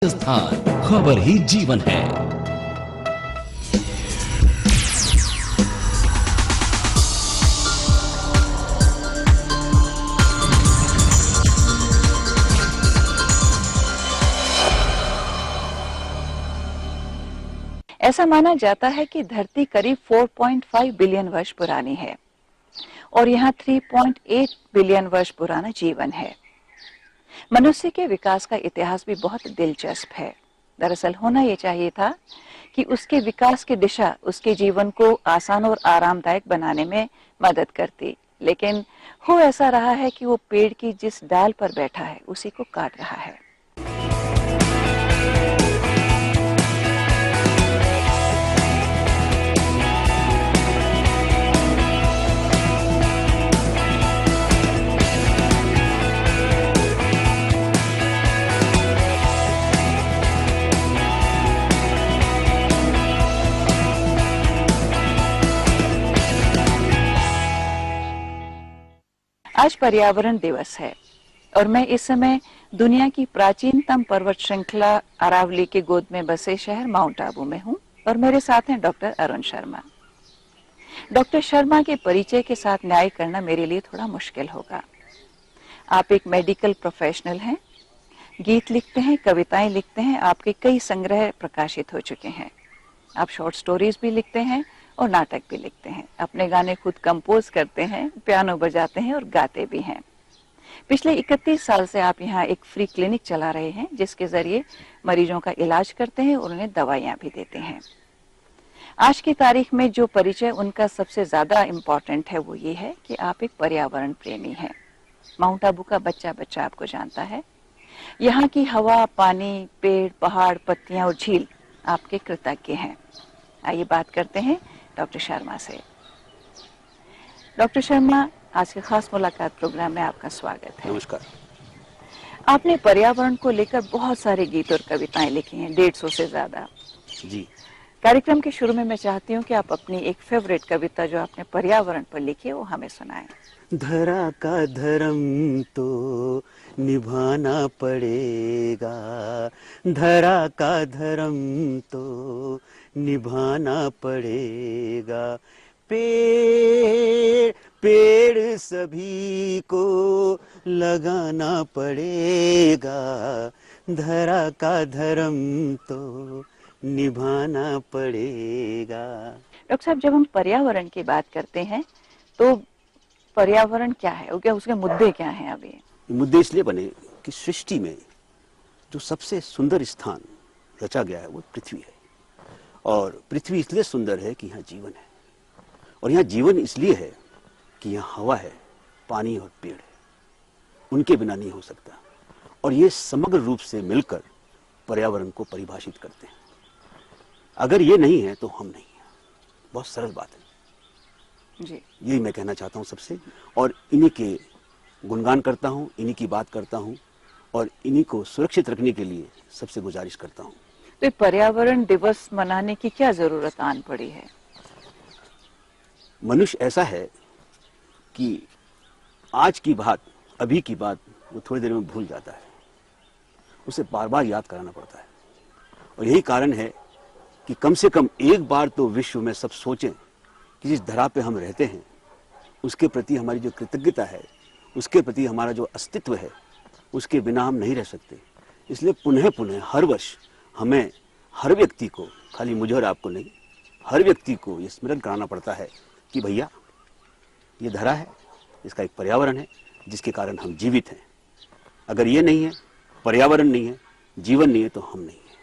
स्थान खबर ही जीवन है। ऐसा माना जाता है कि धरती करीब 4.5 बिलियन वर्ष पुरानी है और यहाँ 3.8 बिलियन वर्ष पुराना जीवन है। मनुष्य के विकास का इतिहास भी बहुत दिलचस्प है। दरअसल होना यह चाहिए था कि उसके विकास की दिशा उसके जीवन को आसान और आरामदायक बनाने में मदद करती, लेकिन हो ऐसा रहा है कि वो पेड़ की जिस डाल पर बैठा है उसी को काट रहा है। आज पर्यावरण दिवस है और मैं इस समय दुनिया की प्राचीनतम पर्वत श्रृंखला अरावली के गोद में बसे शहर माउंट आबू में हूं और मेरे साथ हैं डॉक्टर अरुण शर्मा। डॉक्टर शर्मा के परिचय के साथ न्याय करना मेरे लिए थोड़ा मुश्किल होगा। आप एक मेडिकल प्रोफेशनल हैं, गीत लिखते हैं, कविताएं लिखते हैं, आपके कई संग्रह प्रकाशित हो चुके हैं। आप शॉर्ट स्टोरीज भी लिखते हैं और नाटक भी लिखते हैं। अपने गाने खुद कंपोज करते हैं, पियानो बजाते हैं और गाते भी हैं। पिछले 31 साल से आप यहाँ एक फ्री क्लिनिक चला रहे हैं जिसके जरिए मरीजों का इलाज करते हैं और उन्हें दवाइयाँ भी देते हैं। आज की तारीख में जो परिचय उनका सबसे ज्यादा इम्पोर्टेंट है वो ये है कि आप एक पर्यावरण प्रेमी हैं। माउंट आबू का बच्चा बच्चा आपको जानता है। यहाँ की हवा, पानी, पेड़, पहाड़, पत्तियां और झील आपके कृतज्ञ हैं। आइए बात करते हैं डॉक्टर शर्मा से। डॉक्टर शर्मा, आज के खास मुलाकात प्रोग्राम में आपका स्वागत है। नमस्कार। आपने पर्यावरण को लेकर बहुत सारे गीत और कविताएं लिखी हैं, 150 से ज्यादा। जी। कार्यक्रम के शुरू में मैं चाहती हूँ कि आप अपनी एक फेवरेट कविता जो आपने पर्यावरण पर लिखी है वो हमें सुनाएं। धरा का धर्म तो निभाना पड़ेगा, धरा का धर्म तो निभाना पड़ेगा, पेड़ पेड़ सभी को लगाना पड़ेगा, धरा का धर्म तो निभाना पड़ेगा। डॉक्टर साहब, जब हम पर्यावरण की बात करते हैं तो पर्यावरण क्या है, क्या उसके मुद्दे क्या हैं? अभी मुद्दे इसलिए बने कि सृष्टि में जो सबसे सुंदर स्थान रचा गया है वो पृथ्वी है, और पृथ्वी इसलिए सुंदर है कि यहाँ जीवन है, और यहाँ जीवन इसलिए है कि यहाँ हवा है, पानी और पेड़ है, उनके बिना नहीं हो सकता, और ये समग्र रूप से मिलकर पर्यावरण को परिभाषित करते हैं। अगर ये नहीं है तो हम नहीं है। बहुत सरल बात है जी। यही मैं कहना चाहता हूँ सबसे, और इन्हीं के गुणगान करता हूँ, इन्हीं की बात करता हूँ, और इन्हीं को सुरक्षित रखने के लिए सबसे गुजारिश करता हूँ। तो पर्यावरण दिवस मनाने की क्या जरूरत आन पड़ी है? मनुष्य ऐसा है कि आज की बात, अभी की बात वो थोड़ी देर में भूल जाता है, उसे बार बार याद कराना पड़ता है, और यही कारण है कि कम से कम एक बार तो विश्व में सब सोचें कि जिस धरा पे हम रहते हैं उसके प्रति हमारी जो कृतज्ञता है, उसके प्रति हमारा जो अस्तित्व है, उसके बिना हम नहीं रह सकते। इसलिए पुनः पुनः हर वर्ष हमें हर व्यक्ति को, खाली मुझे और आपको नहीं, हर व्यक्ति को ये स्मरण कराना पड़ता है कि भैया ये धरा है, इसका एक पर्यावरण है जिसके कारण हम जीवित हैं। अगर ये नहीं है, पर्यावरण नहीं है, जीवन नहीं है, तो हम नहीं है।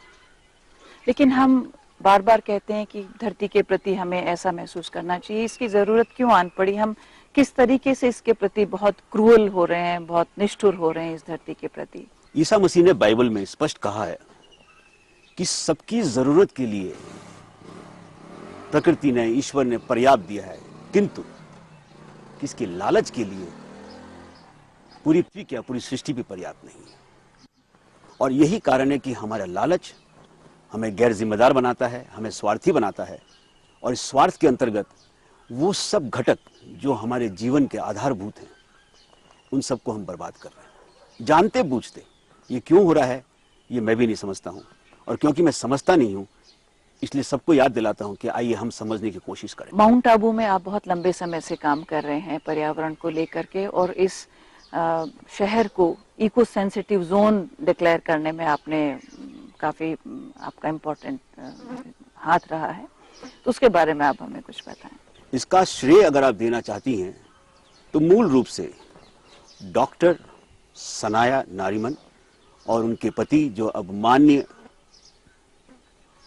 लेकिन हम बार बार कहते हैं कि धरती के प्रति हमें ऐसा महसूस करना चाहिए, इसकी जरूरत क्यों आन पड़ी? हम किस तरीके से इसके प्रति बहुत क्रूअल हो रहे हैं, बहुत निष्ठुर हो रहे हैं इस धरती के प्रति? ईसा मसीह ने बाइबल में स्पष्ट कहा है कि सबकी जरूरत के लिए प्रकृति ने, ईश्वर ने पर्याप्त दिया है, किंतु किसके लालच के लिए पूरी पृथ्वी क्या, पूरी सृष्टि भी पर्याप्त नहीं है। और यही कारण है कि हमारा लालच हमें गैर जिम्मेदार बनाता है, हमें स्वार्थी बनाता है, और इस स्वार्थ के अंतर्गत वो सब घटक जो हमारे जीवन के आधारभूत हैं उन सबको हम बर्बाद कर रहे हैं, जानते बूझते। ये क्यों हो रहा है? ये मैं भी नहीं समझता हूँ। और क्योंकि मैं समझता नहीं हूँ, इसलिए सबको याद दिलाता हूँ कि आइए हम समझने की कोशिश करें। माउंट आबू में आप बहुत लंबे समय से काम कर रहे हैं पर्यावरण को लेकर के, और इस शहर को इको सेंसिटिव जोन डिक्लेयर करने में आपने काफी आपका इम्पोर्टेंट हाथ रहा है, तो उसके बारे में आप हमें कुछ बताएं। इसका श्रेय अगर आप देना चाहती हैं तो मूल रूप से डॉक्टर सनाया नारीमन और उनके पति, जो अब माननीय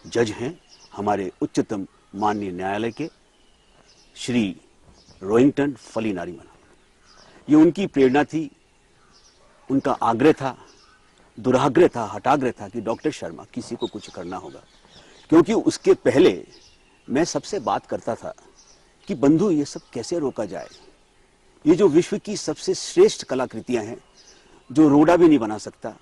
जज हैं हमारे उच्चतम माननीय न्यायालय के, श्री रोहिंगटन फली नारीमन, ये उनकी प्रेरणा थी, उनका आग्रह था, दुराग्रह था, हठाग्रह था कि डॉक्टर शर्मा किसी को कुछ करना होगा। क्योंकि उसके पहले मैं सबसे बात करता था कि बंधु ये सब कैसे रोका जाए, ये जो विश्व की सबसे श्रेष्ठ कलाकृतियां हैं, जो रोड़ा भी नहीं बना सकता,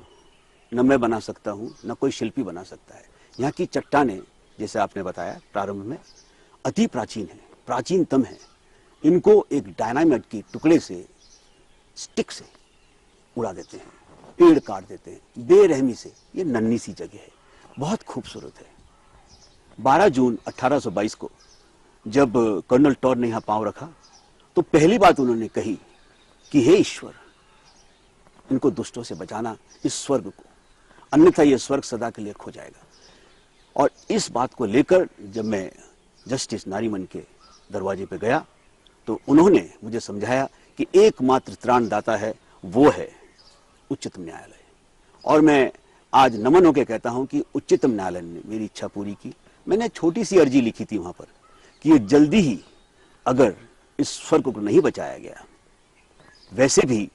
न मैं बना सकता हूं, न कोई शिल्पी बना सकता है। यहाँ की चट्टानें, जैसे आपने बताया प्रारंभ में, अति प्राचीन है, प्राचीनतम है। इनको एक डायनामाइट के टुकड़े से, स्टिक से उड़ा देते हैं, पेड़ काट देते हैं बेरहमी से। ये नन्ही सी जगह है, बहुत खूबसूरत है। 12 जून 1822 को जब कर्नल टॉर ने यहाँ पांव रखा तो पहली बात उन्होंने कही कि हे ईश्वर, इनको दुष्टों से बचाना, इस स्वर्ग को, अन्यथा यह स्वर्ग सदा के लिए खो जाएगा। और इस बात को लेकर जब मैं जस्टिस नारीमन के दरवाजे पे गया तो उन्होंने मुझे समझाया कि एकमात्र त्राणदाता है, वो है उच्चतम न्यायालय। और मैं आज नमन होकर कहता हूं कि उच्चतम न्यायालय ने मेरी इच्छा पूरी की। मैंने छोटी सी अर्जी लिखी थी वहां पर कि ये जल्दी ही, अगर इस स्वर्ग को नहीं बचाया गया, वैसे भी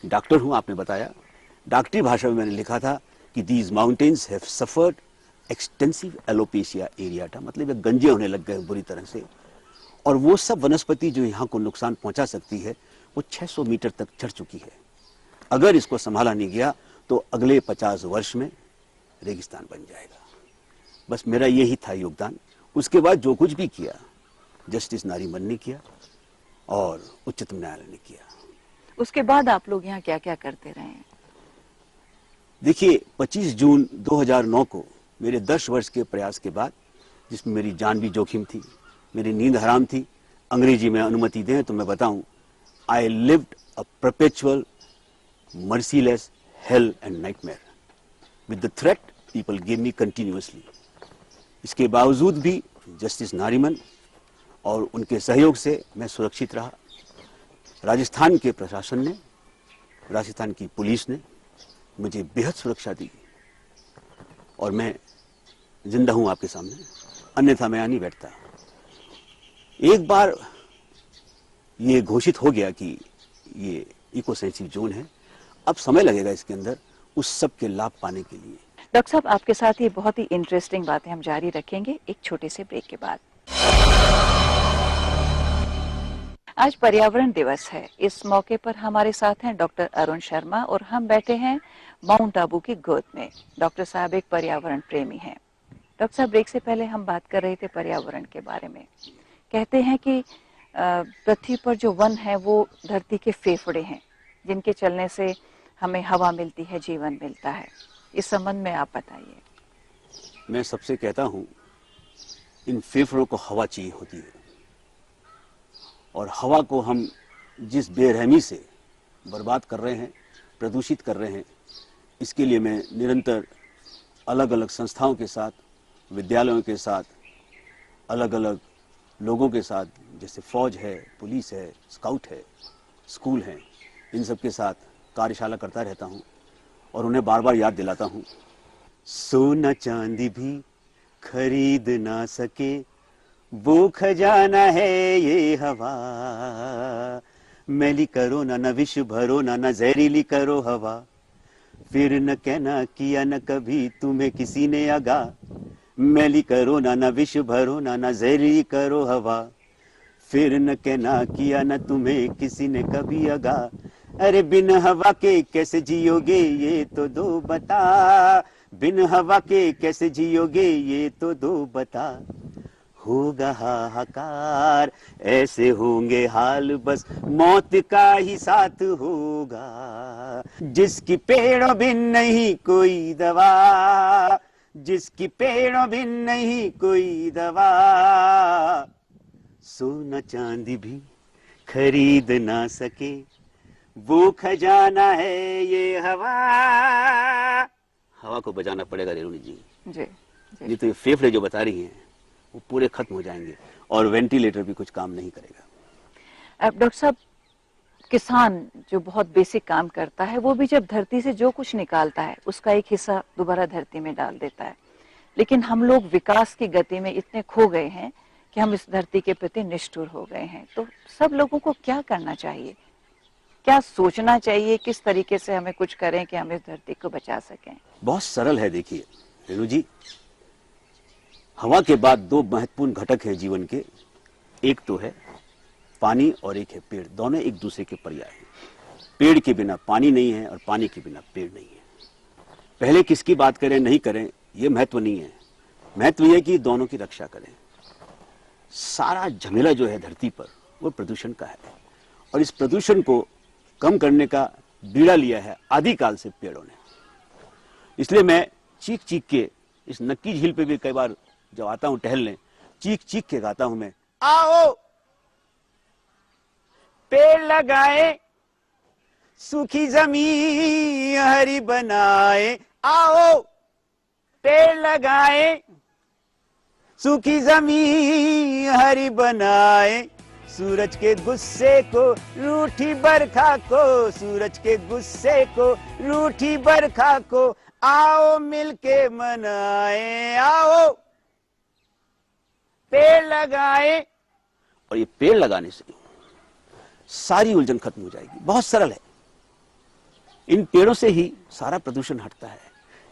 डॉक्टर हूं, आपने बताया, डॉक्टरी भाषा में मैंने लिखा था कि these mountains have suffered extensive alopecia areata, मतलब ये गंजे होने लग गए बुरी तरह से। और वो सब वनस्पति जो यहाँ को नुकसान पहुंचा सकती है, वो 600 मीटर तक चढ़ चुकी है। अगर इसको संभाला नहीं गया तो अगले 50 वर्ष में रेगिस्तान बन जाएगा। बस मेरा यही था योगदान। उसके बाद जो कुछ भी किया जस्टिस नारीमन ने किया और उच्चतम न्यायालय ने किया। उसके बाद आप लोग यहाँ क्या क्या करते रहे हैं? देखिए, 25 जून 2009 को मेरे 10 वर्ष के प्रयास के बाद, जिसमें मेरी जान भी जोखिम थी, मेरी नींद हराम थी, अंग्रेजी में अनुमति दें तो मैं बताऊं, I lived a perpetual merciless hell and nightmare with the threat people gave me continuously. इसके बावजूद भी जस्टिस नारीमन और उनके सहयोग से मैं सुरक्षित रहा। राजस्थान के प्रशासन ने, राजस्थान की पुलिस ने मुझे बेहद सुरक्षा दी और मैं जिंदा हूं आपके सामने, अन्यथा मैं यहाँ नहीं बैठता। एक बार ये घोषित हो गया कि ये इको सेंसिटिव जोन है, अब समय लगेगा इसके अंदर उस सब के लाभ पाने के लिए। डॉक्टर साहब, आपके साथ ये बहुत ही इंटरेस्टिंग बातें हम जारी रखेंगे एक छोटे से ब्रेक के बाद। आज पर्यावरण दिवस है। इस मौके पर हमारे साथ हैं डॉक्टर अरुण शर्मा और हम बैठे हैं माउंट आबू की गोद में। डॉक्टर साहब एक पर्यावरण प्रेमी हैं। डॉक्टर साहब, ब्रेक से पहले हम बात कर रहे थे पर्यावरण के बारे में। कहते हैं कि पृथ्वी पर जो वन है वो धरती के फेफड़े हैं, जिनके चलने से हमें हवा मिलती है, जीवन मिलता है। इस संबंध में आप बताइए। मैं सबसे कहता हूं, इन फेफड़ों को हवा चाहिए होती है, और हवा को हम जिस बेरहमी से बर्बाद कर रहे हैं, प्रदूषित कर रहे हैं, इसके लिए मैं निरंतर अलग अलग संस्थाओं के साथ, विद्यालयों के साथ, अलग अलग लोगों के साथ, जैसे फौज है, पुलिस है, स्काउट है, स्कूल हैं, इन सब के साथ कार्यशाला करता रहता हूं और उन्हें बार बार याद दिलाता हूं। सोना चांदी भी खरीद ना सके वो खजाना है ये हवा, मैली करो ना, न विष भरो ना, न जहरीली करो हवा, फिर न कहना किया न कभी तुम्हें किसी ने आगा, मैली करो ना, न विष भरो ना, न जहरीली करो हवा, फिर न कहना किया न तुम्हें किसी ने कभी आगा, अरे बिन हवा के कैसे जियोगे ये तो दो बता, बिन हवा के कैसे जियोगे ये तो दो बता, होगा हाहाकार, ऐसे होंगे हाल बस मौत का ही साथ होगा। जिसकी पेड़ों बिन नहीं कोई दवा, जिसकी पेड़ों बिन नहीं कोई दवा, सोना चांदी भी खरीद ना सके, वो खजाना है ये हवा। हवा को बचाना पड़ेगा रेणु जी। जी नहीं तो ये फेफड़े जो बता रही हैं वो पूरे खत्म हो जाएंगे और वेंटिलेटर भी कुछ काम नहीं करेगा। अब डॉक्टर साहब, किसान जो बहुत बेसिक काम करता है वो भी जब धरती से जो कुछ निकालता है उसका एक हिस्सा दोबारा धरती में डाल देता है, लेकिन हम लोग विकास की गति में इतने खो गए हैं कि हम इस धरती के प्रति निष्ठुर हो गए हैं। तो सब लोगों को क्या करना चाहिए, क्या सोचना चाहिए, किस तरीके से हमें कुछ करें कि हम इस धरती को बचा सकें? बहुत सरल है। देखिए रेणु जी, हवा के बाद दो महत्वपूर्ण घटक हैं जीवन के, एक तो है पानी और एक है पेड़। दोनों एक दूसरे के पर्याय हैं। पेड़ के बिना पानी नहीं है और पानी के बिना पेड़ नहीं है। पहले किसकी बात करें नहीं करें ये महत्व नहीं है, महत्व यह कि दोनों की रक्षा करें। सारा झमेला जो है धरती पर वो प्रदूषण का है और इस प्रदूषण को कम करने का बीड़ा लिया है आदिकाल से पेड़ों ने। इसलिए मैं चीख चीख के इस नक्की झील पे भी कई बार जब आता हूं टहलने, चीख चीख के गाता हूं मैं, आओ पेड़ लगाए, सूखी जमीन हरी बनाए, आओ पेड़ लगाए, सूखी जमीन हरी बनाए, सूरज के गुस्से को रूठी बरखा को, सूरज के गुस्से को रूठी बरखा को, आओ मिलके मनाए, आओ पेड़ लगाए। और ये पेड़ लगाने से सारी उलझन खत्म हो जाएगी। बहुत सरल है। इन पेड़ों से ही सारा प्रदूषण हटता है,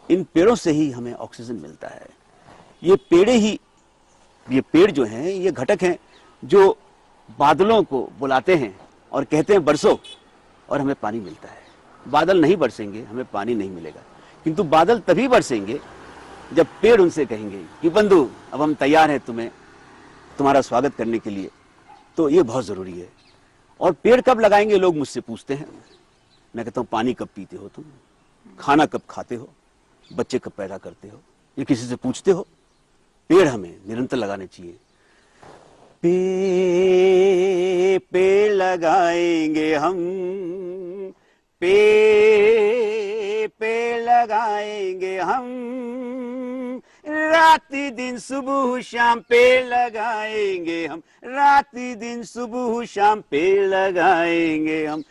इन पेड़ों से ही हमें ऑक्सीजन मिलता है। ये पेड़ जो हैं ये घटक हैं जो बादलों को बुलाते हैं और कहते हैं बरसो, और हमें पानी मिलता है। बादल नहीं बरसेंगे हमें पानी नहीं मिलेगा, किंतु बादल तभी बरसेंगे जब पेड़ उनसे कहेंगे कि बंधु अब हम तैयार हैं तुम्हारा स्वागत करने के लिए। तो ये बहुत जरूरी है। और पेड़ कब लगाएंगे लोग मुझसे पूछते हैं। मैं कहता हूं पानी कब पीते हो तुम, खाना कब खाते हो, बच्चे कब पैदा करते हो, ये किसी से पूछते हो? पेड़ हमें निरंतर लगाने चाहिए। पेड़ लगाएंगे हम, पेड़ लगाएंगे हम, रात दिन सुबह शाम पेड़ लगाएंगे हम, रात दिन सुबह शाम पेड़ लगाएंगे हम,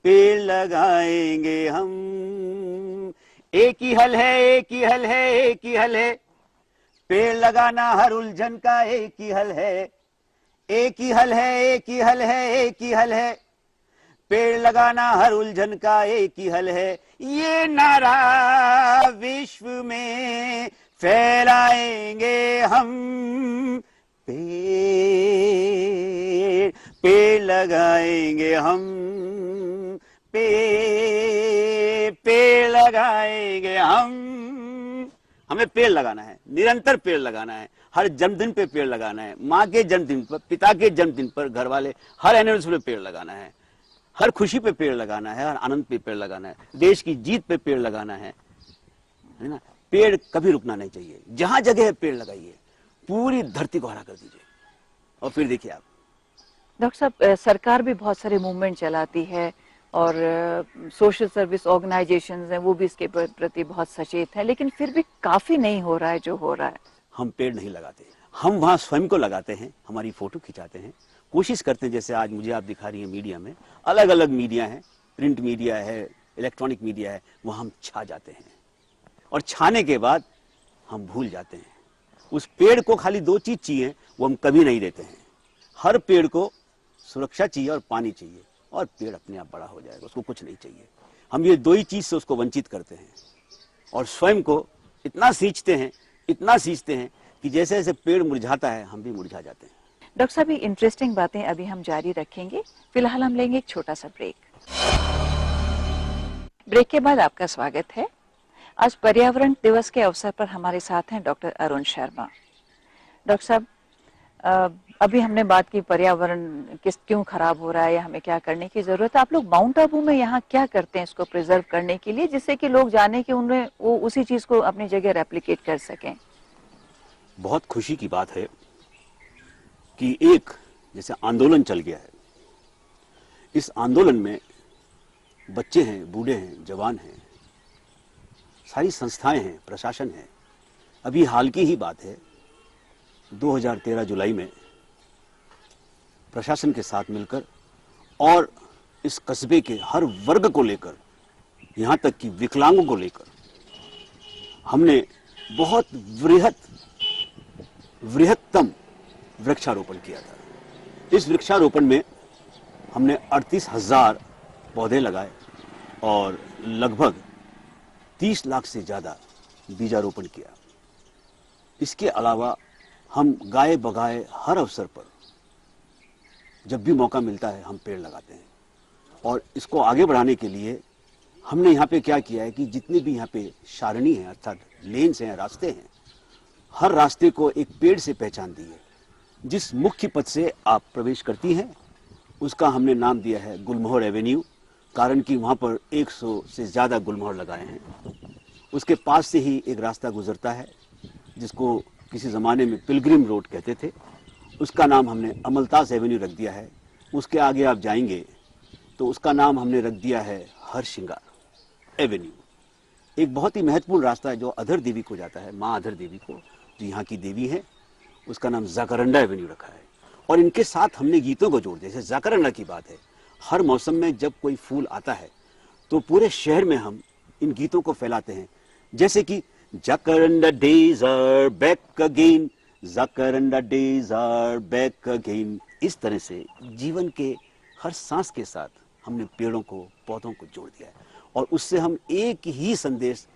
पेड़ लगाएंगे हम। एक ही हल है, एक ही हल है, एक ही हल है, पेड़ लगाना हर उलझन का एक ही हल है। एक ही हल है, एक ही हल है, एक ही हल है, पेड़ लगाना हर उलझन का एक ही हल है। ये नारा विश्व में फैलाएंगे हम, पेड़ लगाएंगे हम, पेड़ लगाएंगे हम। हमें पेड़ लगाना है, निरंतर पेड़ लगाना है, हर जन्मदिन पे पेड़ लगाना है, माँ के जन्मदिन पर, पिता के जन्मदिन पर, घर वाले हर एनिवर्सरी पे पेड़ लगाना है, हर खुशी पे पेड़ लगाना है, हर आनंद पे पेड़ लगाना है, देश की जीत पे पेड़ लगाना है ना। पेड़ कभी रुकना नहीं चाहिए। जहां जगह है पेड़ लगाइए, पूरी धरती को हरा कर दीजिए और फिर देखिए आप। डॉक्टर साहब, सरकार भी बहुत सारे मूवमेंट चलाती है और सोशल सर्विस ऑर्गेनाइजेशंस हैं, वो भी इसके प्रति बहुत सचेत हैं, लेकिन फिर भी काफी नहीं हो रहा है जो हो रहा है। हम पेड़ नहीं लगाते, हम वहां स्वयं को लगाते हैं, हमारी फोटो खिंचाते हैं, कोशिश करते हैं। जैसे आज मुझे आप दिखा रही हैं मीडिया में, अलग अलग मीडिया है, प्रिंट मीडिया है, इलेक्ट्रॉनिक मीडिया है, वहां हम छा जाते हैं और छाने के बाद हम भूल जाते हैं। उस पेड़ को खाली दो चीज चाहिए, वो हम कभी नहीं देते हैं। हर पेड़ को सुरक्षा चाहिए और पानी चाहिए, और पेड़ अपने आप बड़ा हो जाएगा, उसको कुछ नहीं चाहिए। हम ये दो ही चीज से उसको वंचित करते हैं और स्वयं को इतना सींचते हैं, इतना सींचते हैं कि जैसे जैसे पेड़ मुरझाता है हम भी मुरझा जाते हैं। डॉक्टर साहब, ये इंटरेस्टिंग बातें अभी हम जारी रखेंगे, फिलहाल हम लेंगे एक छोटा सा ब्रेक। ब्रेक के बाद आपका स्वागत है। आज पर्यावरण दिवस के अवसर पर हमारे साथ हैं डॉक्टर अरुण शर्मा। डॉक्टर साहब, अभी हमने बात की पर्यावरण क्यों खराब हो रहा है या हमें क्या करने की जरूरत है। आप लोग माउंट आबू में यहाँ क्या करते हैं इसको प्रिजर्व करने के लिए, जिससे कि लोग जाने कि उन्हें वो उसी चीज को अपनी जगह रेप्लिकेट कर सकें? बहुत खुशी की बात है कि एक जैसे आंदोलन चल गया है। इस आंदोलन में बच्चे हैं, बूढ़े हैं, जवान हैं, सारी संस्थाएं हैं, प्रशासन है। अभी हाल की ही बात है, 2013 जुलाई में प्रशासन के साथ मिलकर और इस कस्बे के हर वर्ग को लेकर, यहां तक कि विकलांगों को लेकर, हमने बहुत वृहत्तम वृक्षारोपण किया था। इस वृक्षारोपण में हमने 38,000 पौधे लगाए और लगभग 30 लाख से ज्यादा बीजारोपण किया। इसके अलावा हम गाए बगाए हर अवसर पर जब भी मौका मिलता है हम पेड़ लगाते हैं। और इसको आगे बढ़ाने के लिए हमने यहाँ पे क्या किया है कि जितने भी यहाँ पे सारणी हैं, अर्थात लेन्स हैं, रास्ते हैं, हर रास्ते को एक पेड़ से पहचान दी है। जिस मुख्य पथ से आप प्रवेश करती हैं उसका हमने नाम दिया है गुलमोहर एवेन्यू, कारण कि वहाँ पर 100 से ज़्यादा गुलमोहर लगाए हैं। उसके पास से ही एक रास्ता गुजरता है जिसको किसी ज़माने में पिलग्रिम रोड कहते थे, उसका नाम हमने अमलतास एवेन्यू रख दिया है। उसके आगे आप जाएंगे तो उसका नाम हमने रख दिया है हरसिंगार एवेन्यू। एक बहुत ही महत्वपूर्ण रास्ता है जो अधर देवी को जाता है, माँ अधर देवी को, जो यहाँ की देवी है, उसका नाम जाकरंडा एवेन्यू रखा है। और इनके साथ हमने गीतों को जोड़ दिया। जैसे जाकरंडा की बात है, हर मौसम में जब कोई फूल आता है तो पूरे शहर में हम इन गीतों को फैलाते हैं, जैसे कि jacaranda days are back again, jacaranda days are back again. इस तरह से जीवन के हर सांस के साथ हमने पेड़ों को, पौधों को जोड़ दिया है। और उससे हम एक ही संदेश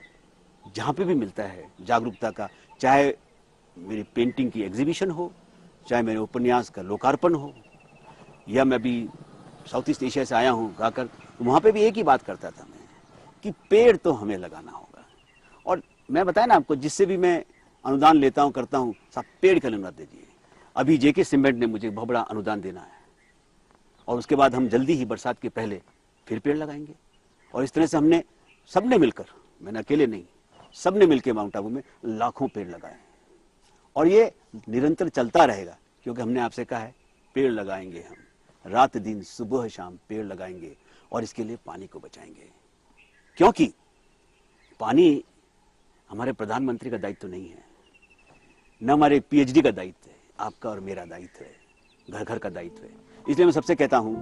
जहाँ पे भी मिलता है जागरूकता का, चाहे मेरी पेंटिंग की एग्जीबिशन हो, चाहे मेरे उपन्यास का लोकार्पण हो, या मैं भी साउथ ईस्ट एशिया से आया हूँ गाकर, तो वहाँ पे भी एक ही बात करता था मैं कि पेड़ तो हमें लगाना होगा। और मैं बताया ना आपको, जिससे भी मैं अनुदान लेता हूँ, करता हूँ, सब पेड़ का अनुदान दीजिए। अभी जेके सीमेंट ने मुझे बहुत बड़ा अनुदान देना है और उसके बाद हम जल्दी ही बरसात के पहले फिर पेड़ लगाएंगे। और इस तरह से हमने सबने मिलकर, मैंने अकेले नहीं, सबने मिलकर माउंट आबू में लाखों पेड़ लगाए और ये निरंतर चलता रहेगा, क्योंकि हमने आपसे कहा है पेड़ लगाएंगे हम, रात दिन सुबह शाम पेड़ लगाएंगे और इसके लिए पानी को बचाएंगे। क्योंकि पानी हमारे प्रधानमंत्री का दायित्व नहीं है, न हमारे पीएचडी का दायित्व है, आपका और मेरा दायित्व है, घर घर का दायित्व है। इसलिए मैं सबसे कहता हूं,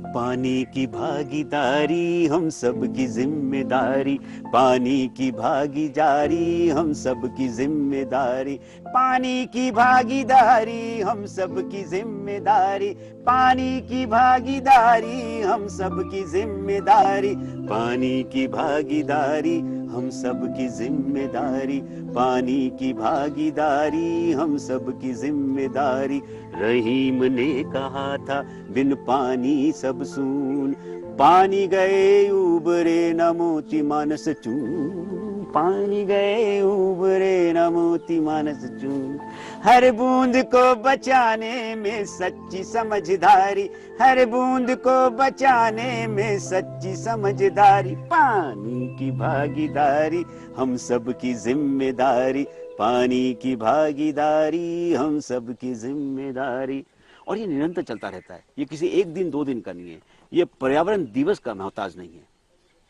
पानी की भागीदारी हम सब की जिम्मेदारी, पानी की भागीदारी हम सब की जिम्मेदारी, पानी की भागीदारी हम सब की जिम्मेदारी, पानी की भागीदारी हम सब की जिम्मेदारी, पानी की भागीदारी हम सब की जिम्मेदारी, पानी की भागीदारी हम सब की जिम्मेदारी। रहीम ने कहा था बिन पानी सब सून, पानी गए उबरे न मोती मानस चून, पानी गए उबरे न मोती मानस चून। हर बूंद को बचाने में सच्ची समझदारी, हर बूंद को बचाने में सच्ची समझदारी, पानी की भागीदारी हम सब की जिम्मेदारी, पानी की भागीदारी हम सब की जिम्मेदारी। और ये निरंतर चलता रहता है, ये किसी एक दिन दो दिन का नहीं है, ये पर्यावरण दिवस का मोहताज नहीं है।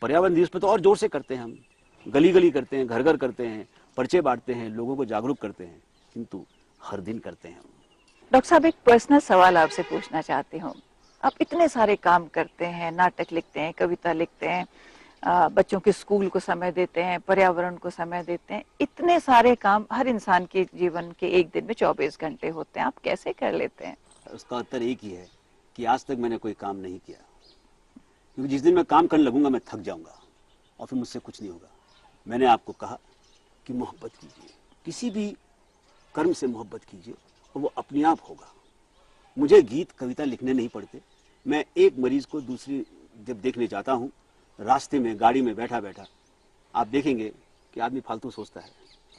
पर्यावरण दिवस पे तो और जोर से करते हैं हम, गली गली करते हैं, घर घर करते हैं, पर्चे बांटते हैं, लोगों को जागरूक करते हैं, किंतु हर दिन करते हैं। डॉक्टर साहब, एक पर्सनल सवाल आपसे पूछना चाहती हूँ। आप इतने सारे काम करते हैं, नाटक लिखते हैं, कविता लिखते हैं, बच्चों के स्कूल को समय देते हैं, पर्यावरण को समय देते हैं, इतने सारे काम हर इंसान के जीवन के एक दिन में 24 घंटे होते हैं, आप कैसे कर लेते हैं? उसका उत्तर एक ही है कि आज तक मैंने कोई काम नहीं किया, क्योंकि जिस दिन मैं काम करने लगूंगा मैं थक जाऊंगा और फिर मुझसे कुछ नहीं होगा। मैंने आपको कहा कि मोहब्बत कीजिए, किसी भी कर्म से मोहब्बत कीजिए और वो अपने आप होगा। मुझे गीत कविता लिखने नहीं पड़ते। मैं एक मरीज को दूसरी जब देखने जाता हूँ, रास्ते में गाड़ी में बैठा बैठा आप देखेंगे कि आदमी फालतू सोचता है,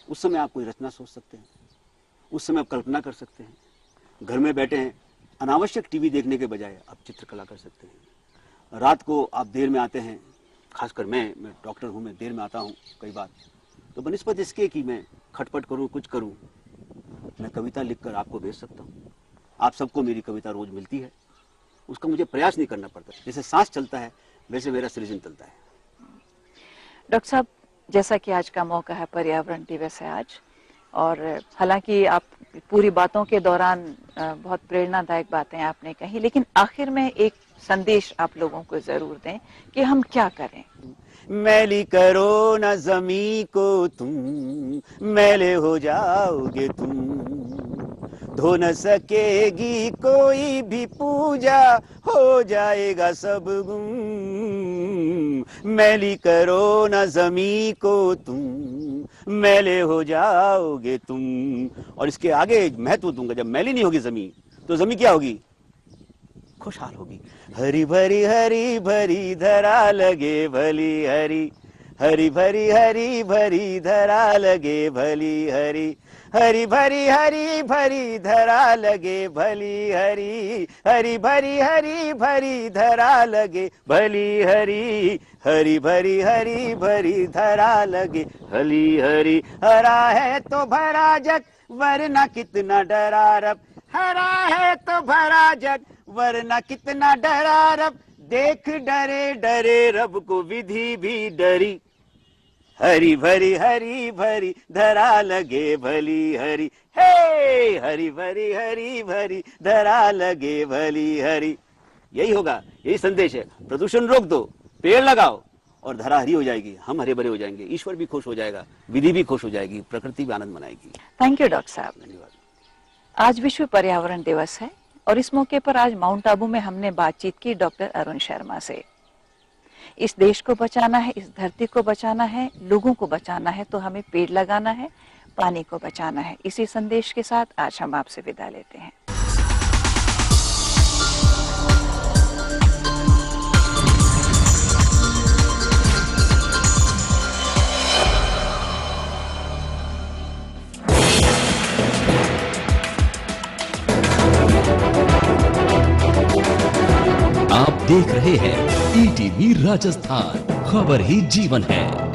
उस समय आप कोई रचना सोच सकते हैं। उस समय आप कल्पना कर सकते हैं, घर में बैठे हैं, अनावश्यक टीवी देखने के बजाय आप चित्रकला कर सकते हैं। रात को आप देर में आते हैं, खासकर मैं डॉक्टर हूँ, मैं देर में आता हूँ कई बार, तो बनिस्बत इसके कि मैं खटपट करूँ, कुछ करूँ, मैं कविता लिखकर आपको भेज सकता हूँ। आप सबको मेरी कविता रोज मिलती है, उसका मुझे प्रयास नहीं करना पड़ता। जैसे सांस चलता है वैसे मेरा सृजन चलता है। डॉक्टर साहब, जैसा कि आज का मौका है, पर्यावरण दिवस है आज, और हालांकि आप पूरी बातों के दौरान बहुत प्रेरणादायक बातें आपने कही, लेकिन आखिर में एक संदेश आप लोगों को जरूर दें कि हम क्या करें। मैली करो न ज़मीं को तुम, मैले हो जाओगे तुम, धो न सकेगी कोई भी पूजा, हो जाएगा सब गुम। मैली करो न ज़मीं को तुम, मैले हो जाओगे तुम। और इसके आगे महत्व दूंगा, जब मैली नहीं होगी ज़मीं तो ज़मीं क्या होगी? खुशहाल होगी। हरी भरी धरा लगे भली हरी, हरी भरी धरा लगे भली हरी, हरी भरी धरा लगे भली हरी, हरी भरी धरा लगे भली हरी, हरी भरी धरा लगे भली हरी। हरा है तो भरा जग, वरना कितना डरा रब, हरा है तो भरा जग, वरना कितना डरा रब, देख डरे डरे रब को विधि भी डरी। हरी भरी धरा लगे भली हरी, हे हरी भरी धरा लगे भली हरी। यही होगा, यही संदेश है। प्रदूषण रोक दो, पेड़ लगाओ और धरा हरी हो जाएगी, हम हरे भरे हो जाएंगे, ईश्वर भी खुश हो जाएगा, विधि भी खुश हो जाएगी, प्रकृति भी आनंद मनाएगी। थैंक यू डॉक्टर साहब। धन्यवाद। आज विश्व पर्यावरण दिवस है और इस मौके पर आज माउंट आबू में हमने बातचीत की डॉक्टर अरुण शर्मा से। इस देश को बचाना है, इस धरती को बचाना है, लोगों को बचाना है, तो हमें पेड़ लगाना है, पानी को बचाना है। इसी संदेश के साथ आज हम आपसे विदा लेते हैं। आप देख रहे हैं ईटीवी राजस्थान, खबर ही जीवन है।